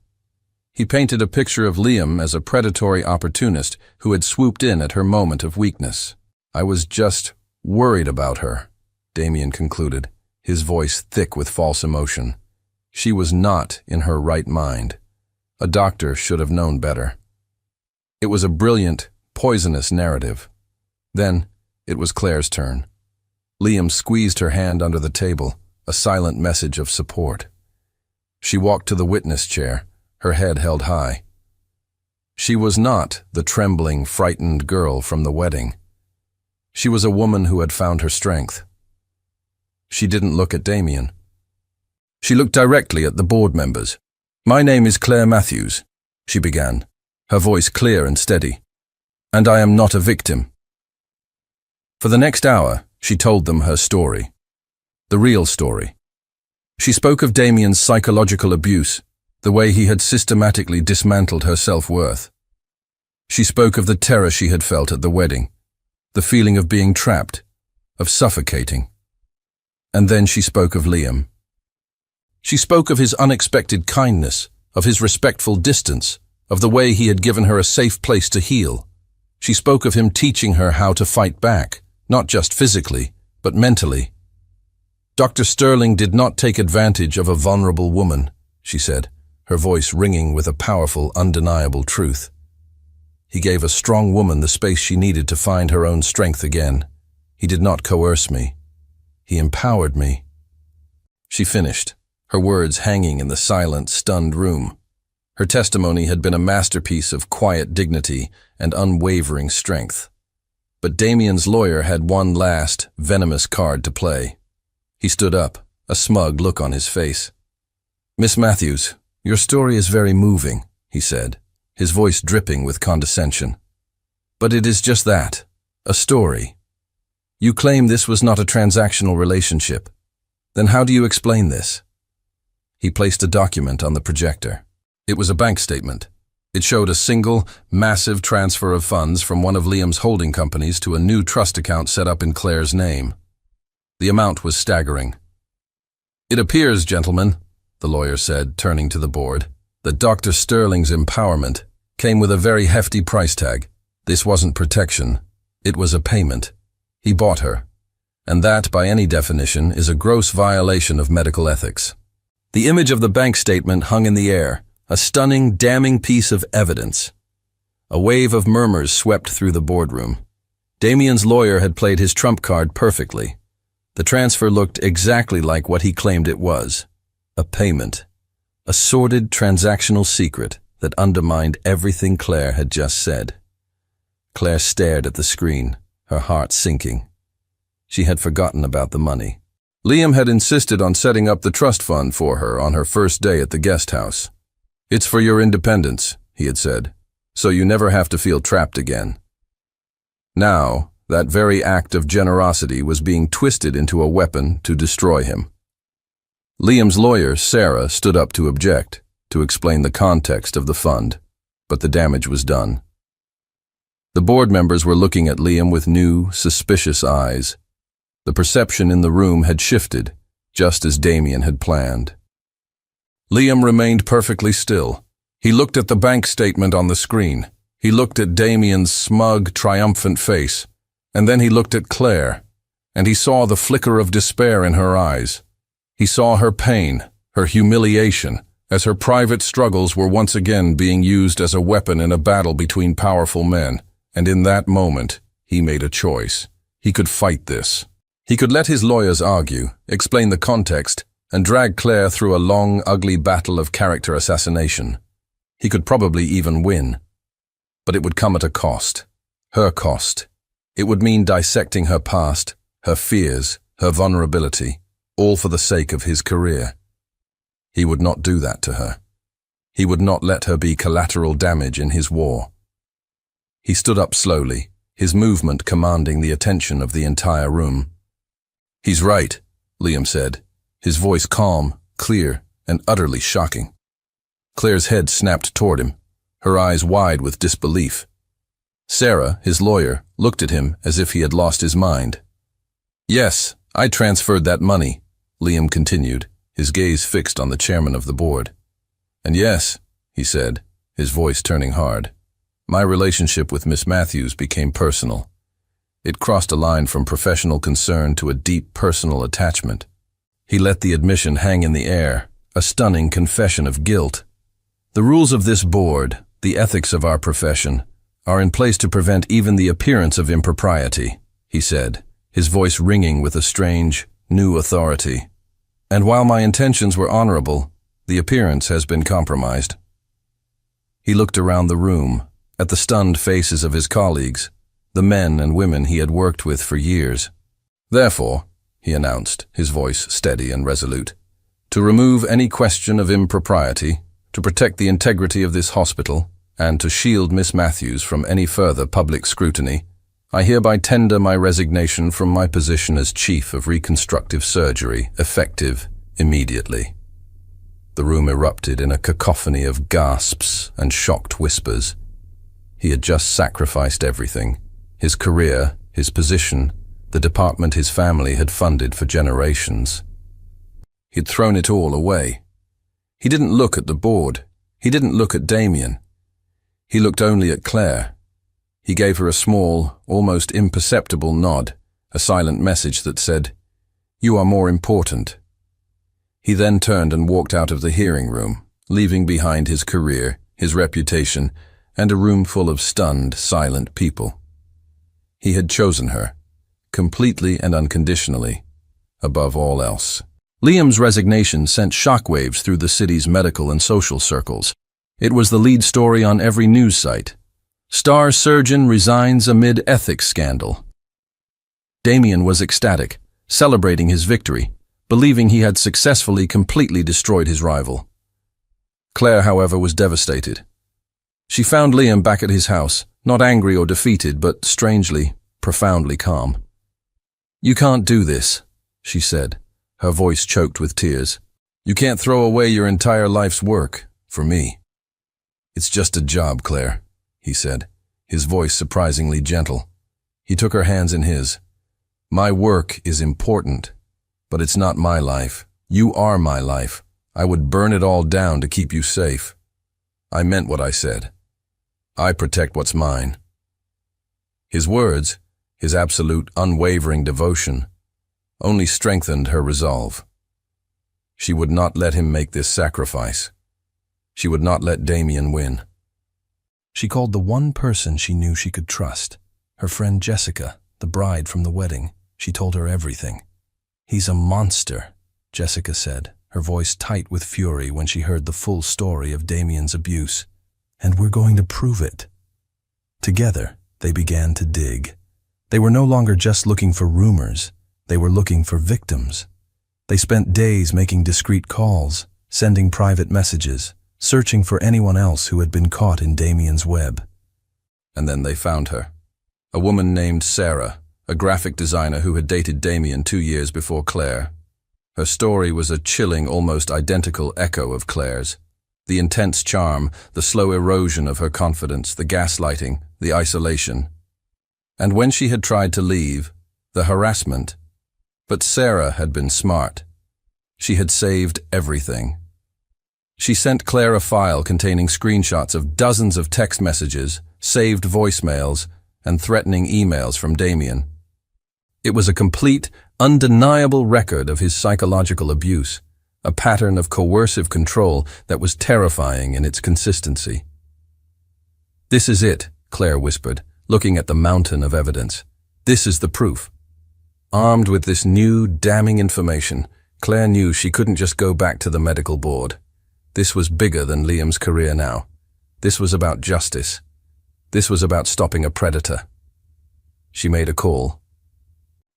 He painted a picture of Liam as a predatory opportunist who had swooped in at her moment of weakness. "I was just worried about her," Damien concluded, his voice thick with false emotion. "She was not in her right mind. A doctor should have known better." It was a brilliant, poisonous narrative. Then it was Claire's turn. Liam squeezed her hand under the table, a silent message of support. She walked to the witness chair, her head held high. She was not the trembling, frightened girl from the wedding. She was a woman who had found her strength. She didn't look at Damien. She looked directly at the board members. "My name is Claire Matthews," she began, her voice clear and steady, "and I am not a victim." For the next hour, she told them her story. The real story. She spoke of Damien's psychological abuse, the way he had systematically dismantled her self-worth. She spoke of the terror she had felt at the wedding, the feeling of being trapped, of suffocating. And then she spoke of Liam. She spoke of his unexpected kindness, of his respectful distance, of the way he had given her a safe place to heal. She spoke of him teaching her how to fight back, not just physically, but mentally. "Dr. Sterling did not take advantage of a vulnerable woman," she said, her voice ringing with a powerful, undeniable truth. "He gave a strong woman the space she needed to find her own strength again. He did not coerce me. He empowered me." She finished, her words hanging in the silent, stunned room. Her testimony had been a masterpiece of quiet dignity and unwavering strength. But Damien's lawyer had one last, venomous card to play. He stood up, a smug look on his face. "Miss Matthews, your story is very moving," he said, his voice dripping with condescension. "But it is just that, a story. You claim this was not a transactional relationship. Then how do you explain this?" He placed a document on the projector. It was a bank statement. It showed a single, massive transfer of funds from one of Liam's holding companies to a new trust account set up in Claire's name. The amount was staggering. "It appears, gentlemen," the lawyer said, turning to the board, "that Dr. Sterling's empowerment came with a very hefty price tag. This wasn't protection. It was a payment. He bought her. And that, by any definition, is a gross violation of medical ethics." The image of the bank statement hung in the air, a stunning, damning piece of evidence. A wave of murmurs swept through the boardroom. Damien's lawyer had played his trump card perfectly. The transfer looked exactly like what he claimed it was. A payment. A sordid transactional secret that undermined everything Claire had just said. Claire stared at the screen, her heart sinking. She had forgotten about the money. Liam had insisted on setting up the trust fund for her on her first day at the guest house. "It's for your independence," he had said, "so you never have to feel trapped again." Now, that very act of generosity was being twisted into a weapon to destroy him. Liam's lawyer, Sarah, stood up to object, to explain the context of the fund, but the damage was done. The board members were looking at Liam with new, suspicious eyes. The perception in the room had shifted, just as Damien had planned. Liam remained perfectly still. He looked at the bank statement on the screen. He looked at Damien's smug, triumphant face. And then he looked at Claire, and he saw the flicker of despair in her eyes. He saw her pain, her humiliation, as her private struggles were once again being used as a weapon in a battle between powerful men, and in that moment, he made a choice. He could fight this. He could let his lawyers argue, explain the context, and drag Claire through a long, ugly battle of character assassination. He could probably even win. But it would come at a cost. Her cost. It would mean dissecting her past, her fears, her vulnerability, all for the sake of his career. He would not do that to her. He would not let her be collateral damage in his war. He stood up slowly, his movement commanding the attention of the entire room. "He's right," Liam said, his voice calm, clear, and utterly shocking. Claire's head snapped toward him, her eyes wide with disbelief. Sarah, his lawyer, looked at him as if he had lost his mind. "Yes, I transferred that money," Liam continued, his gaze fixed on the chairman of the board. "And yes," he said, his voice turning hard, "my relationship with Miss Matthews became personal. It crossed a line from professional concern to a deep personal attachment." He let the admission hang in the air, a stunning confession of guilt. "The rules of this board, the ethics of our profession, are in place to prevent even the appearance of impropriety," he said, his voice ringing with a strange, new authority. "And while my intentions were honorable, the appearance has been compromised." He looked around the room, at the stunned faces of his colleagues, the men and women he had worked with for years. "Therefore," he announced, his voice steady and resolute, "to remove any question of impropriety, to protect the integrity of this hospital, and to shield Miss Matthews from any further public scrutiny, I hereby tender my resignation from my position as Chief of Reconstructive Surgery, effective immediately." The room erupted in a cacophony of gasps and shocked whispers. He had just sacrificed everything: his career, his position, the department his family had funded for generations. He'd thrown it all away. He didn't look at the board. He didn't look at Damien. He looked only at Claire. He gave her a small, almost imperceptible nod, a silent message that said, "You are more important." He then turned and walked out of the hearing room, leaving behind his career, his reputation, and a room full of stunned, silent people. He had chosen her, completely and unconditionally, above all else. Liam's resignation sent shockwaves through the city's medical and social circles. It was the lead story on every news site. Star surgeon resigns amid ethics scandal. Damien was ecstatic, celebrating his victory, believing he had successfully completely destroyed his rival. Claire, however, was devastated. She found Liam back at his house, not angry or defeated, but strangely, profoundly calm. "You can't do this," she said, her voice choked with tears. "You can't throw away your entire life's work, for me." "It's just a job, Claire," he said, his voice surprisingly gentle. He took her hands in his. "My work is important, but it's not my life. You are my life. I would burn it all down to keep you safe. I meant what I said. I protect what's mine." His words, his absolute, unwavering devotion, only strengthened her resolve. She would not let him make this sacrifice. She would not let Damien win. She called the one person she knew she could trust, her friend Jessica, the bride from the wedding. She told her everything. "He's a monster," Jessica said, her voice tight with fury when she heard the full story of Damien's abuse. "And we're going to prove it." Together, they began to dig. They were no longer just looking for rumors. They were looking for victims. They spent days making discreet calls, sending private messages, searching for anyone else who had been caught in Damien's web. And then they found her. A woman named Sarah, a graphic designer who had dated Damien 2 years before Claire. Her story was a chilling, almost identical echo of Claire's. The intense charm, the slow erosion of her confidence, the gaslighting, the isolation. And when she had tried to leave, the harassment. But Sarah had been smart. She had saved everything. She sent Claire a file containing screenshots of dozens of text messages, saved voicemails, and threatening emails from Damien. It was a complete, undeniable record of his psychological abuse, a pattern of coercive control that was terrifying in its consistency. "This is it," Claire whispered, looking at the mountain of evidence. "This is the proof." Armed with this new, damning information, Claire knew she couldn't just go back to the medical board. This was bigger than Liam's career now. This was about justice. This was about stopping a predator. She made a call.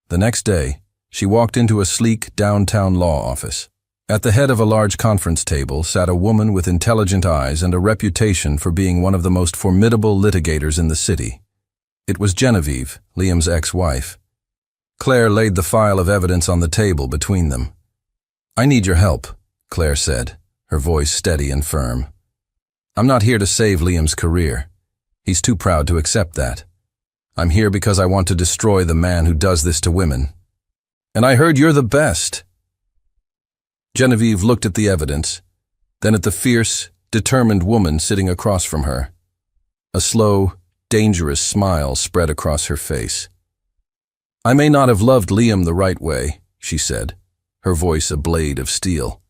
The next day, she walked into a sleek downtown law office. At the head of a large conference table sat a woman with intelligent eyes and a reputation for being one of the most formidable litigators in the city. It was Genevieve, Liam's ex-wife. Claire laid the file of evidence on the table between them. "I need your help," Claire said, her voice steady and firm. "I'm not here to save Liam's career. He's too proud to accept that. I'm here because I want to destroy the man who does this to women. And I heard you're the best." Genevieve looked at the evidence, then at the fierce, determined woman sitting across from her. A slow, dangerous smile spread across her face. "I may not have loved Liam the right way," she said, her voice a blade of steel.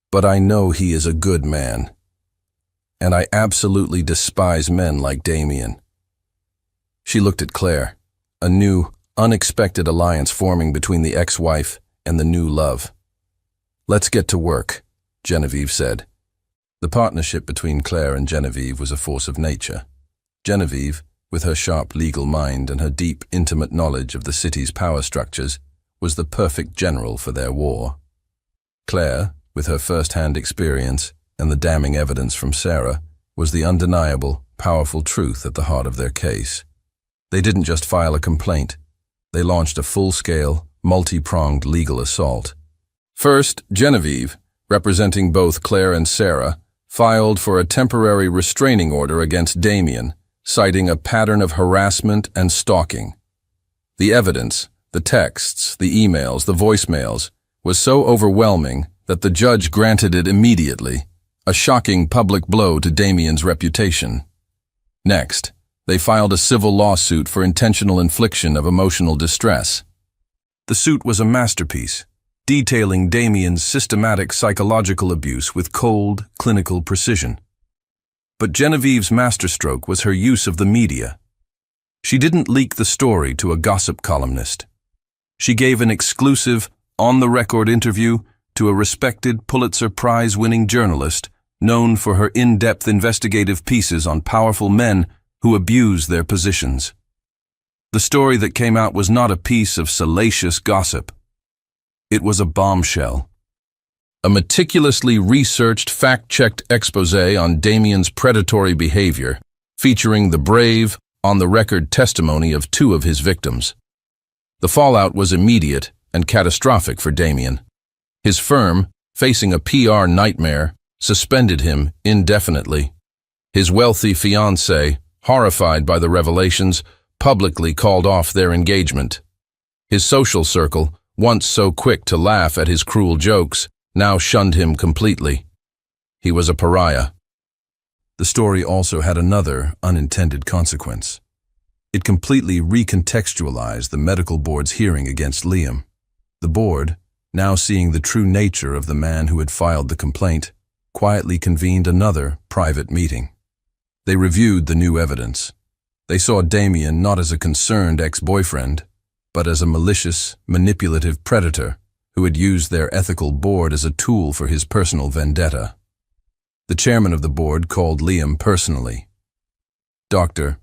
"But I know he is a good man. And I absolutely despise men like Damien." She looked at Claire, a new, unexpected alliance forming between the ex-wife and the new love. "Let's get to work," Genevieve said. The partnership between Claire and Genevieve was a force of nature. Genevieve, with her sharp legal mind and her deep, intimate knowledge of the city's power structures, was the perfect general for their war. Claire, with her first-hand experience and the damning evidence from Sarah, was the undeniable, powerful truth at the heart of their case. They didn't just file a complaint. They launched a full-scale, multi-pronged legal assault. First, Genevieve, representing both Claire and Sarah, filed for a temporary restraining order against Damien, citing a pattern of harassment and stalking. The evidence, the texts, the emails, the voicemails, was so overwhelming that the judge granted it immediately, a shocking public blow to Damien's reputation. Next, they filed a civil lawsuit for intentional infliction of emotional distress. The suit was a masterpiece, detailing Damien's systematic psychological abuse with cold, clinical precision. But Genevieve's masterstroke was her use of the media. She didn't leak the story to a gossip columnist. She gave an exclusive, on-the-record interview to a respected Pulitzer Prize-winning journalist known for her in-depth investigative pieces on powerful men who abuse their positions. The story that came out was not a piece of salacious gossip. It was a bombshell. A meticulously researched, fact-checked exposé on Damien's predatory behavior, featuring the brave, on-the-record testimony of two of his victims. The fallout was immediate and catastrophic for Damien. His firm, facing a PR nightmare, suspended him indefinitely. His wealthy fiancée, horrified by the revelations, publicly called off their engagement. His social circle, once so quick to laugh at his cruel jokes, now shunned him completely. He was a pariah. The story also had another unintended consequence. It completely recontextualized the medical board's hearing against Liam. The board, now seeing the true nature of the man who had filed the complaint, quietly convened another private meeting. They reviewed the new evidence. They saw Damien not as a concerned ex-boyfriend, but as a malicious, manipulative predator who had used their ethical board as a tool for his personal vendetta. The chairman of the board called Liam personally. "Dr.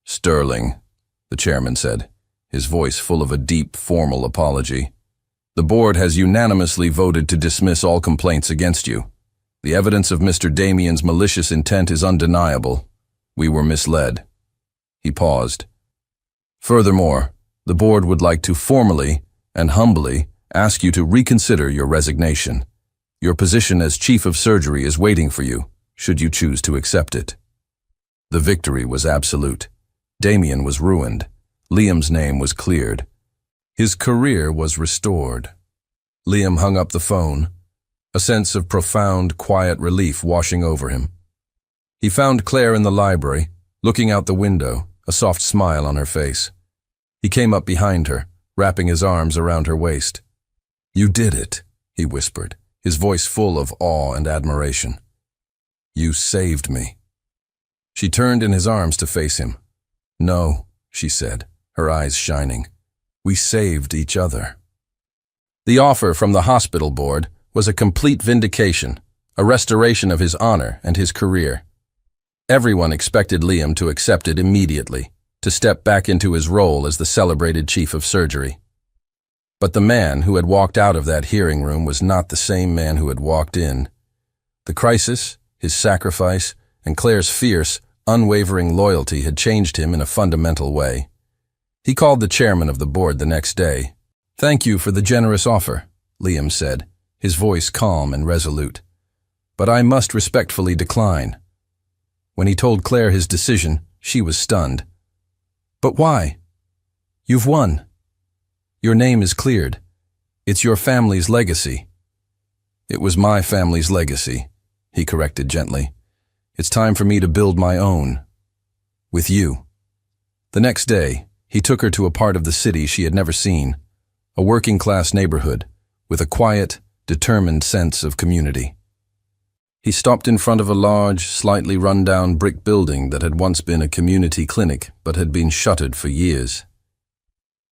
Sterling," the chairman said, his voice full of a deep, formal apology. "The board has unanimously voted to dismiss all complaints against you. The evidence of Mr. Damien's malicious intent is undeniable. We were misled." He paused. "Furthermore, the board would like to formally and humbly ask you to reconsider your resignation. Your position as chief of surgery is waiting for you, should you choose to accept it." The victory was absolute. Damien was ruined. Liam's name was cleared. His career was restored. Liam hung up the phone, a sense of profound, quiet relief washing over him. He found Claire in the library, looking out the window, a soft smile on her face. He came up behind her, wrapping his arms around her waist. "You did it," he whispered, his voice full of awe and admiration. "You saved me." She turned in his arms to face him. "No," she said, her eyes shining. "We saved each other." The offer from the hospital board was a complete vindication, a restoration of his honor and his career. Everyone expected Liam to accept it immediately, to step back into his role as the celebrated chief of surgery. But the man who had walked out of that hearing room was not the same man who had walked in. The crisis, his sacrifice, and Claire's fierce, unwavering loyalty had changed him in a fundamental way. He called the chairman of the board the next day. "Thank you for the generous offer," Liam said, his voice calm and resolute. "But I must respectfully decline." When he told Claire his decision, she was stunned. "But why? You've won. Your name is cleared. It's your family's legacy." "It was my family's legacy," he corrected gently. "It's time for me to build my own. With you." The next day, he took her to a part of the city she had never seen, a working-class neighborhood with a quiet, determined sense of community. He stopped in front of a large, slightly run-down brick building that had once been a community clinic but had been shuttered for years.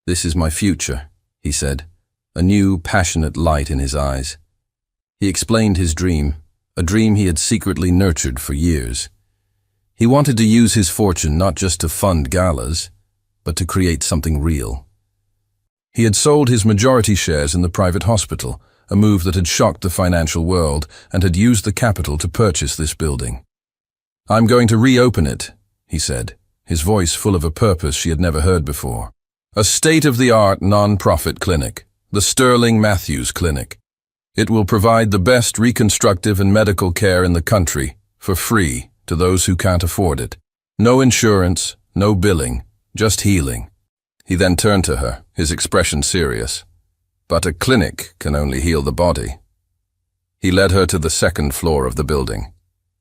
"This is my future," he said, a new, passionate light in his eyes. He explained his dream, a dream he had secretly nurtured for years. He wanted to use his fortune not just to fund galas, but to create something real. He had sold his majority shares in the private hospital, a move that had shocked the financial world, and had used the capital to purchase this building. "I'm going to reopen it," he said, his voice full of a purpose she had never heard before. "A state-of-the-art non-profit clinic, the Sterling Matthews Clinic. It will provide the best reconstructive and medical care in the country, for free, to those who can't afford it. No insurance, no billing, just healing." He then turned to her, his expression serious. "But a clinic can only heal the body." He led her to the second floor of the building.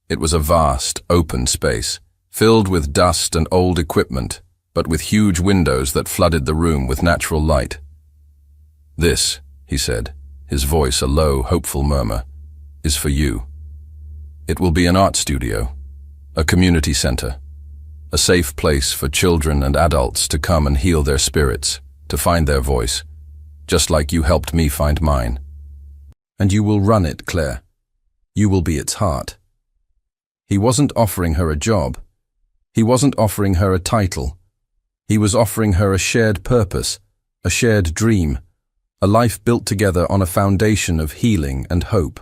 It was a vast, open space, filled with dust and old equipment, but with huge windows that flooded the room with natural light. "This," he said, his voice a low, hopeful murmur, "is for you. It will be an art studio, a community center, a safe place for children and adults to come and heal their spirits, to find their voice, just like you helped me find mine. And you will run it, Claire. You will be its heart." He wasn't offering her a job. He wasn't offering her a title. He was offering her a shared purpose, a shared dream, a life built together on a foundation of healing and hope.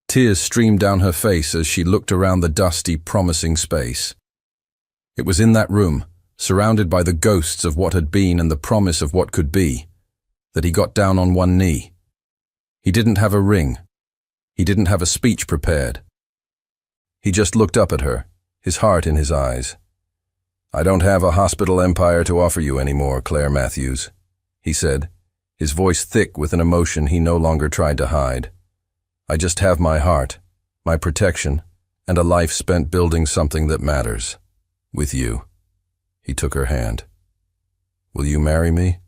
Tears streamed down her face as she looked around the dusty, promising space. It was in that room, surrounded by the ghosts of what had been and the promise of what could be, that he got down on one knee. He didn't have a ring. He didn't have a speech prepared. He just looked up at her, his heart in his eyes. "I don't have a hospital empire to offer you anymore, Claire Matthews," he said, his voice thick with an emotion he no longer tried to hide. "I just have my heart, my protection, and a life spent building something that matters. With you." He took her hand. "Will you marry me?"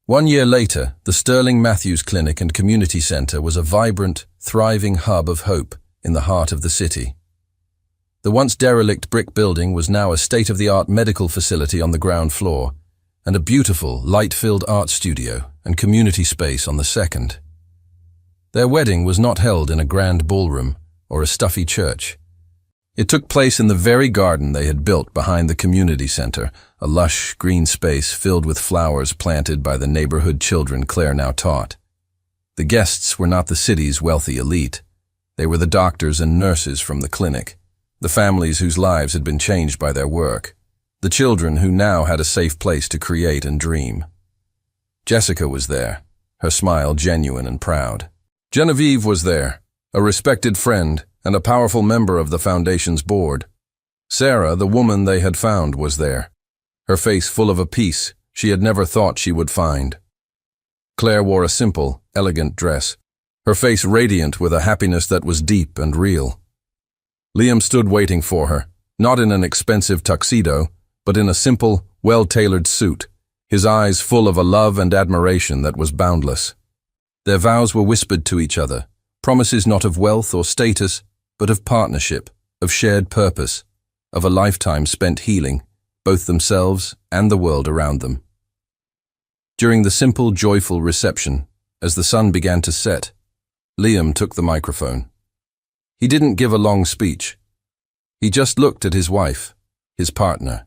1 year later, the Sterling Matthews Clinic and Community Center was a vibrant, thriving hub of hope in the heart of the city. The once derelict brick building was now a state-of-the-art medical facility on the ground floor, and a beautiful, light-filled art studio and community space on the second. Their wedding was not held in a grand ballroom or a stuffy church. It took place in the very garden they had built behind the community center, a lush, green space filled with flowers planted by the neighborhood children Claire now taught. The guests were not the city's wealthy elite. They were the doctors and nurses from the clinic, the families whose lives had been changed by their work, the children who now had a safe place to create and dream. Jessica was there, her smile genuine and proud. Genevieve was there, a respected friend and a powerful member of the foundation's board. Sarah, the woman they had found, was there, her face full of a peace she had never thought she would find. Claire wore a simple, elegant dress, her face radiant with a happiness that was deep and real. Liam stood waiting for her, not in an expensive tuxedo, but in a simple, well-tailored suit, his eyes full of a love and admiration that was boundless. Their vows were whispered to each other, Promises not of wealth or status, but of partnership, of shared purpose, of a lifetime spent healing, both themselves and the world around them. During the simple, joyful reception, as the sun began to set, Liam took the microphone. He didn't give a long speech. He just looked at his wife, his partner,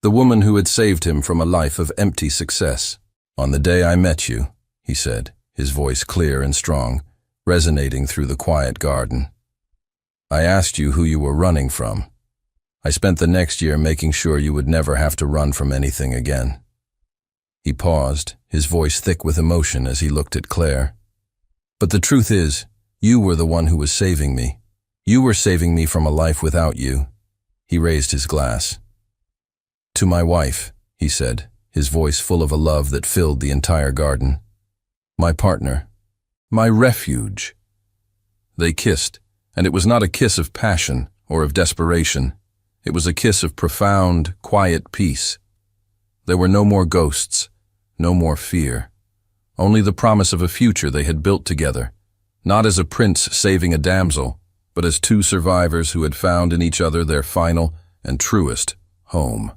the woman who had saved him from a life of empty success. "On the day I met you," he said, his voice clear and strong, resonating through the quiet garden, "I asked you who you were running from. I spent the next year making sure you would never have to run from anything again." He paused, his voice thick with emotion as he looked at Claire. "But the truth is, you were the one who was saving me. You were saving me from a life without you." He raised his glass. "To my wife," he said, his voice full of a love that filled the entire garden. "My partner. My refuge." They kissed, and it was not a kiss of passion or of desperation. It was a kiss of profound, quiet peace. There were no more ghosts, no more fear. Only the promise of a future they had built together, not as a prince saving a damsel, but as two survivors who had found in each other their final and truest home.